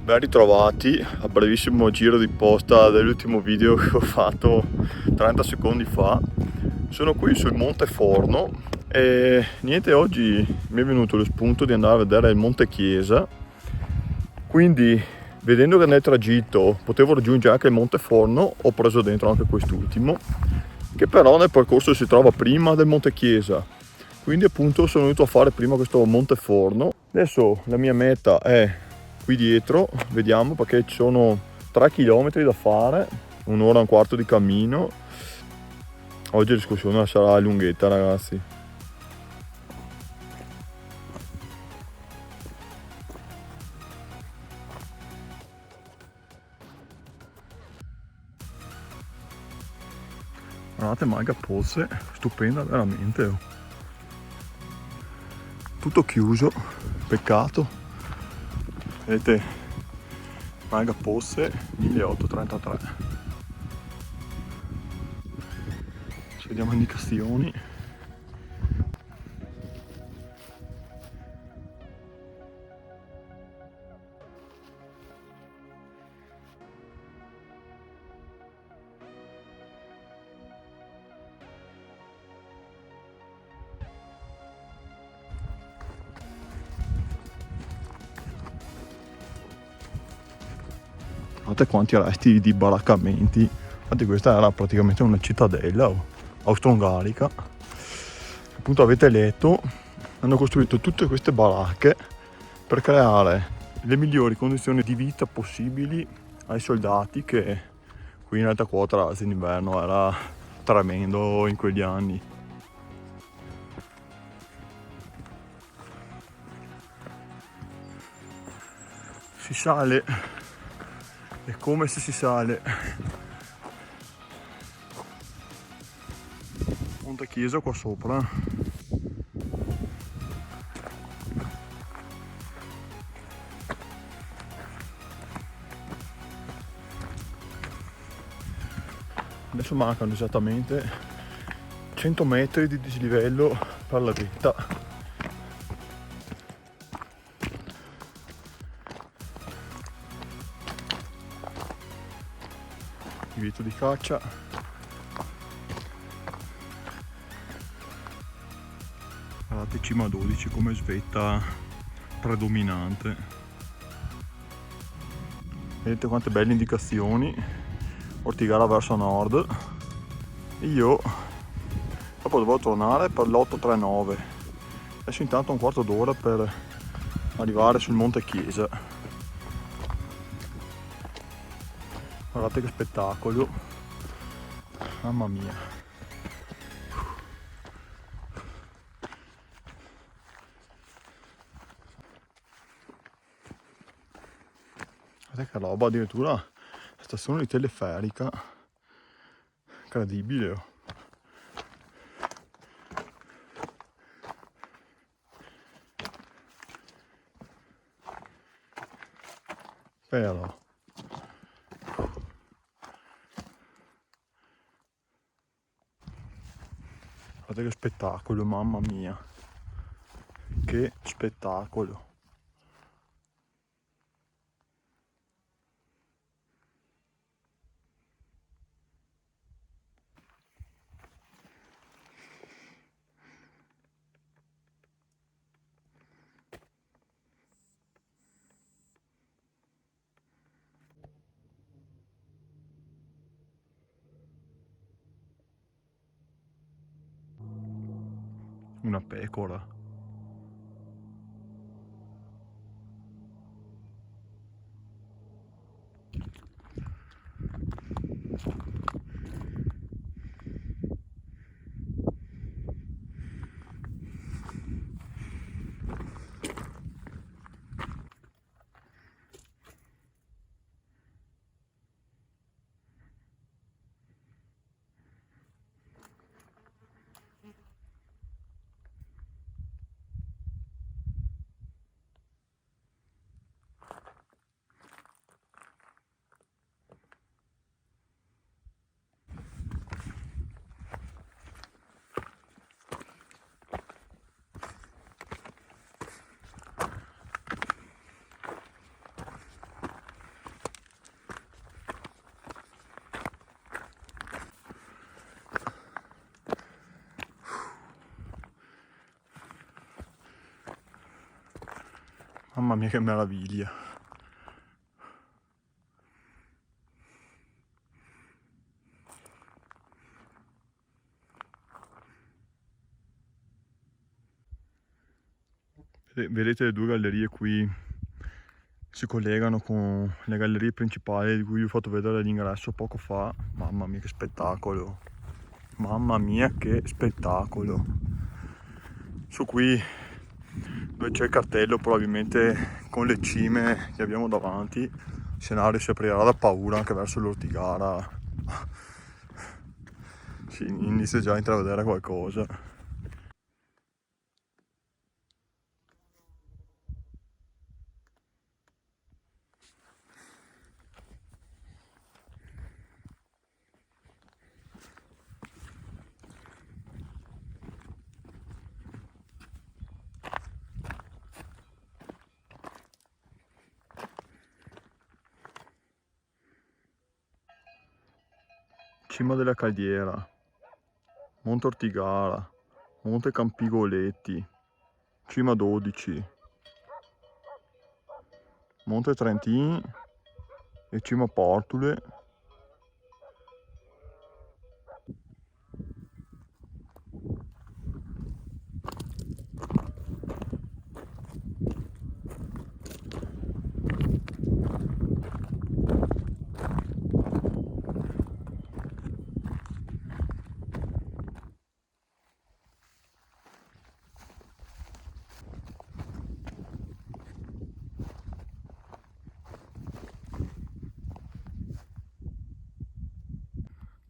Ben ritrovati al brevissimo giro di posta dell'ultimo video che ho fatto 30 secondi fa. Sono qui sul Monte Forno e niente, oggi mi è venuto lo spunto di andare a vedere il Monte Chiesa. Quindi, vedendo che nel tragitto potevo raggiungere anche il Monte Forno, ho preso dentro anche quest'ultimo, che però nel percorso si trova prima del Monte Chiesa. Quindi appunto sono venuto a fare prima questo Monte Forno. Adesso la mia meta è qui dietro, vediamo, perché ci sono 3 km da fare, un'ora e un quarto di cammino. Oggi l'escursione sarà lunghetta, ragazzi. Guardate, Malga Pozze, stupenda veramente. Oh. Tutto chiuso, peccato. Vedete, Malga Pozze 1833. Se vediamo indicazioni. Guardate quanti resti di baraccamenti. Infatti questa era praticamente una cittadella austro-ungarica. Appunto avete letto, hanno costruito tutte queste baracche per creare le migliori condizioni di vita possibili ai soldati, che qui in alta quota ragazzi in inverno era tremendo in quegli anni. Si sale, è come se si sale. Monte Chiesa qua sopra. Adesso mancano esattamente 100 metri di dislivello per la vetta. Divieto di caccia. Guardate cima 12 come svetta predominante. Vedete quante belle indicazioni. Ortigara verso nord. Io dopo dovevo tornare per l'839. Adesso intanto un quarto d'ora per arrivare sul Monte Chiesa. Guardate che spettacolo, mamma mia. Guardate che roba, addirittura la stazione di teleferica, incredibile. Oh. Però guardate che spettacolo, mamma mia, che spettacolo. Una pecora. Mamma mia che meraviglia. Vedete le due gallerie qui si collegano con le gallerie principali di cui vi ho fatto vedere l'ingresso poco fa. Mamma mia che spettacolo. Mamma mia che spettacolo. Su qui dove c'è il cartello, probabilmente con le cime che abbiamo davanti, il scenario si aprirà da paura anche verso l'Ortigara. Si inizia già a intravedere qualcosa. Cima della Caldiera, Monte Ortigara, Monte Campigoletti, Cima 12, Monte Trentini e Cima Portule.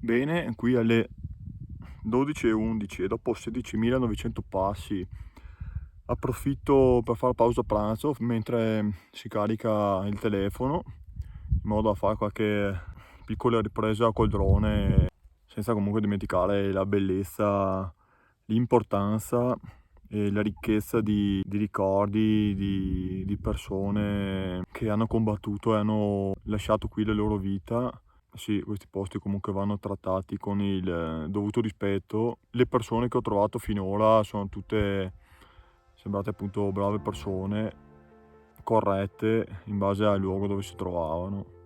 Bene, qui alle 12:11 e dopo 16.900 passi approfitto per fare pausa pranzo mentre si carica il telefono, in modo da fare qualche piccola ripresa col drone, senza comunque dimenticare la bellezza, l'importanza e la ricchezza di ricordi di persone che hanno combattuto e hanno lasciato qui la loro vita. Sì, questi posti comunque vanno trattati con il dovuto rispetto. Le persone che ho trovato finora sono tutte sembrate appunto brave persone, corrette in base al luogo dove si trovavano.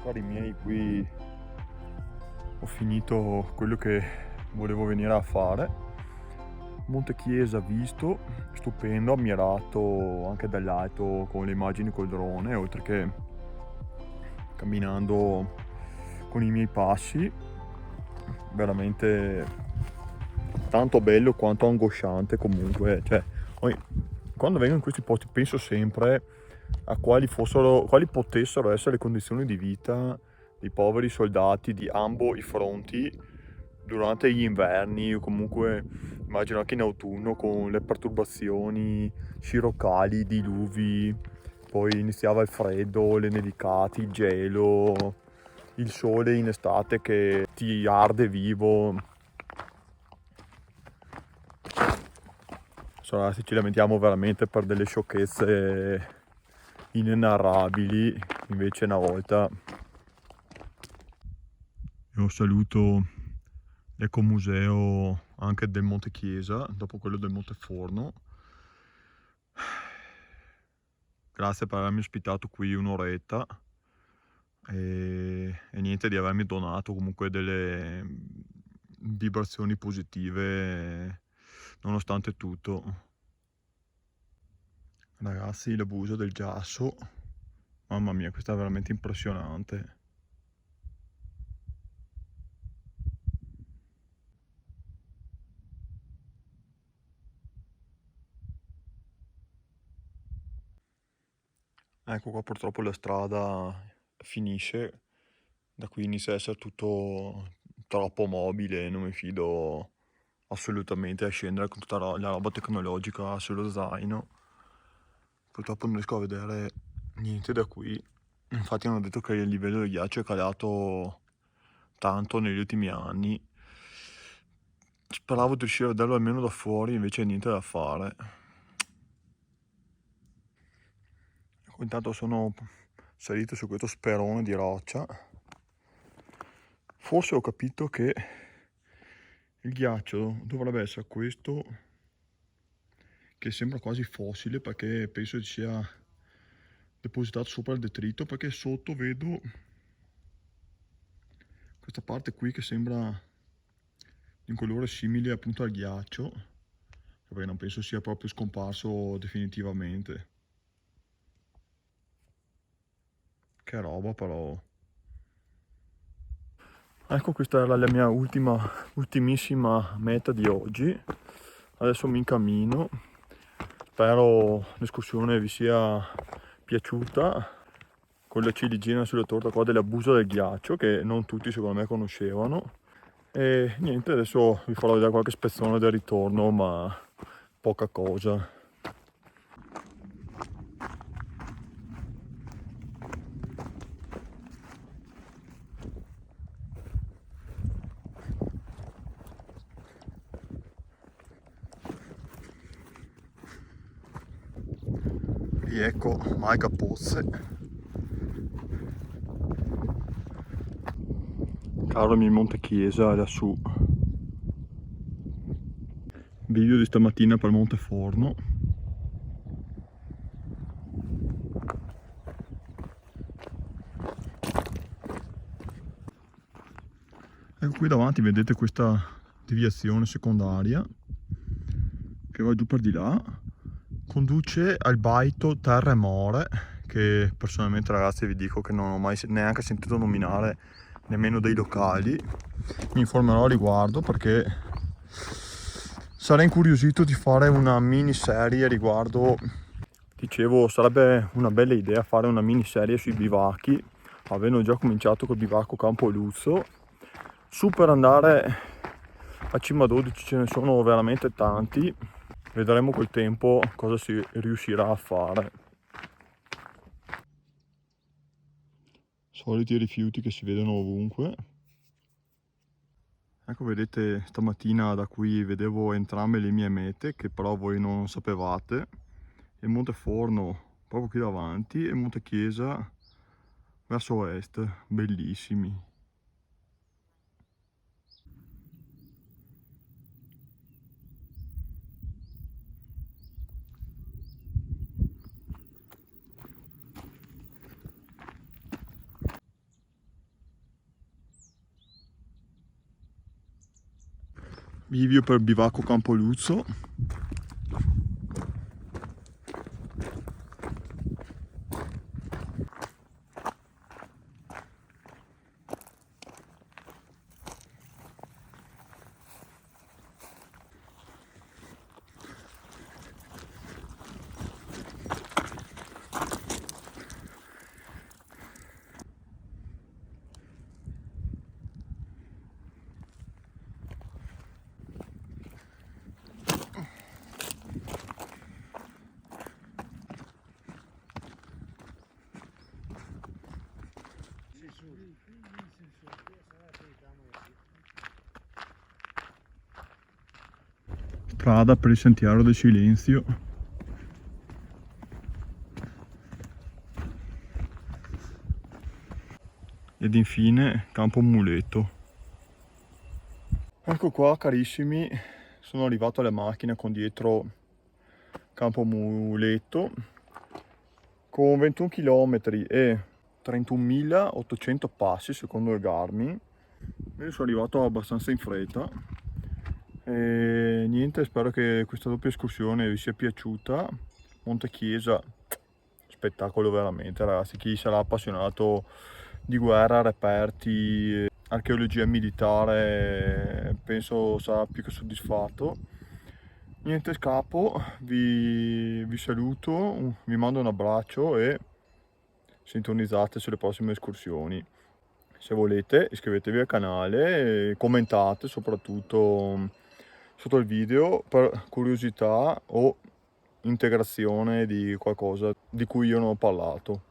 Cari miei, qui ho finito quello che volevo venire a fare. Monte Chiesa visto, stupendo, ammirato anche dall'alto con le immagini col drone, oltre che camminando con i miei passi. Veramente tanto bello quanto angosciante comunque. Cioè, quando vengo in questi posti penso sempre a quali potessero essere le condizioni di vita dei poveri soldati di ambo i fronti durante gli inverni, o comunque immagino anche in autunno, con le perturbazioni sciroccali, i diluvi, poi iniziava il freddo, le nevicate, il gelo, il sole in estate che ti arde vivo. Ragazzi, ci lamentiamo veramente per delle sciocchezze inenarrabili. Invece una volta io saluto l'ecomuseo anche del Monte Chiesa, dopo quello del Monte Forno. Grazie per avermi ospitato qui un'oretta e niente, di avermi donato comunque delle vibrazioni positive nonostante tutto. Ragazzi, l'abuso del giasso, mamma mia, questa è veramente impressionante. Ecco qua, purtroppo la strada finisce, da qui inizia a essere tutto troppo mobile, non mi fido assolutamente a scendere con tutta la roba tecnologica sullo zaino. Purtroppo non riesco a vedere niente da qui. Infatti hanno detto che il livello del ghiaccio è calato tanto negli ultimi anni. Speravo di riuscire a vederlo almeno da fuori, invece niente da fare. Intanto sono salito su questo sperone di roccia. Forse ho capito che il ghiaccio dovrebbe essere questo, che sembra quasi fossile, perché penso che sia depositato sopra il detrito, perché sotto vedo questa parte qui che sembra di un colore simile appunto al ghiaccio, perché non penso sia proprio scomparso definitivamente. Che roba però. Ecco, questa era la mia ultimissima meta di oggi. Adesso mi incammino. Spero l'escursione vi sia piaciuta, con la ciliegina sulla torta qua dell'abuso del ghiaccio, che non tutti secondo me conoscevano. E niente, adesso vi farò vedere qualche spezzone del ritorno, ma poca cosa. E ecco Maica Pozze. Caromi Monte Chiesa lassù. Video di stamattina per Monteforno. Ecco qui davanti vedete questa deviazione secondaria che va giù per di là, conduce al baito Terre More, che personalmente ragazzi vi dico che non ho mai neanche sentito nominare nemmeno dei locali. Mi informerò a riguardo perché sarei incuriosito di fare una miniserie riguardo. Dicevo, sarebbe una bella idea fare una miniserie sui bivacchi, avendo già cominciato col bivacco Campo Luzzo. Su per andare a Cima 12 ce ne sono veramente tanti, vedremo col tempo cosa si riuscirà a fare. Soliti rifiuti che si vedono ovunque. Ecco, vedete stamattina da qui vedevo entrambe le mie mete, che però voi non sapevate. E Monteforno proprio qui davanti e Monte Chiesa verso est, bellissimi. bivio per Bivacco Campoluzzo. Strada per il Sentiero del Silenzio. Ed infine Campo Muletto. Ecco qua carissimi, sono arrivato alle macchine con dietro Campo Muletto con 21 km e 31.800 passi secondo il Garmin. Io sono arrivato abbastanza in fretta e niente, spero che questa doppia escursione vi sia piaciuta. Monte Chiesa, spettacolo veramente ragazzi, chi sarà appassionato di guerra, reperti, archeologia militare penso sarà più che soddisfatto. Niente, scappo, vi saluto, vi mando un abbraccio e sintonizzate sulle prossime escursioni. Se volete iscrivetevi al canale e commentate soprattutto sotto il video per curiosità o integrazione di qualcosa di cui io non ho parlato.